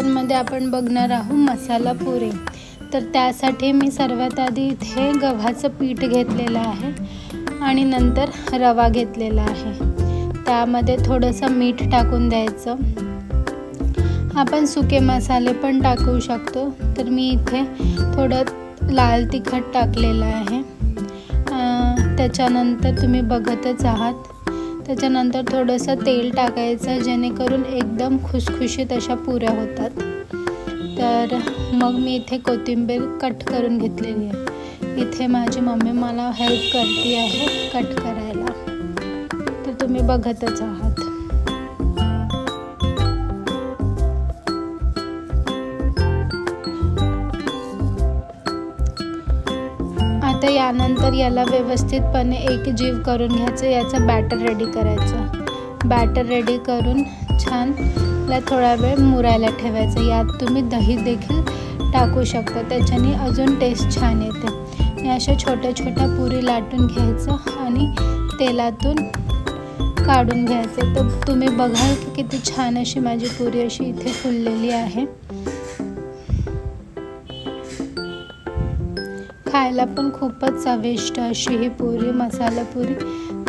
मध्ये आपण बघणार आहोत मसाला पुरी। तर त्यासाठी मी सर्वात आधी इथे गव्हाचं पीठ घेतलेलं आहे आणि नंतर रवा घेतलेला आहे। त्यामध्ये थोडंसं मीठ टाकून द्यायचं। आपण सुके मसाले पण टाकू शकतो। तर मी इथे थोडं लाल तिखट टाकलेलं आहे। त्याच्यानंतर तुम्ही बघतच आहात। त्याच्यानंतर थोडंसं तेल टाकायचं जेणेकरून एकदम खुसखुशीत अशा पुऱ्या होतात। तर मग मी इथे कोथिंबीर कट करून घेतलेली आहे। इथे माझी मम्मी मला हेल्प करते आहे कट करायला। तर तुम्ही बघतच आहात। आता यानंतर याला व्यवस्थितपणे एकजीव करून घ्यायचं। याचं बॅटर रेडी करायचं। बॅटर रेडी करून छान थोडा वेळ मुरायला ठेवायचं। यात तुम्ही दही देखील टाकू शकता, त्याच्याने अजून टेस्ट छान येते। या अशा छोट्या छोट्या पुरी लाटून घ्यायचं आणि तेलातून काढून घ्यायचं। तर तुम्ही बघाल की किती छान अशी माझी पुरी अशी इथे फुललेली आहे। खायला पण खूपच चविष्ट अशी ही पुरी, मसाला पुरी।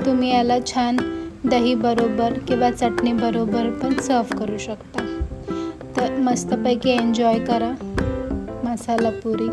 तुम्ही याला छान दही बरोबर किंवा चटणी बरोबर पण सर्व करू शकता। तर मस्तपैकी एन्जॉय करा मसाला पुरी।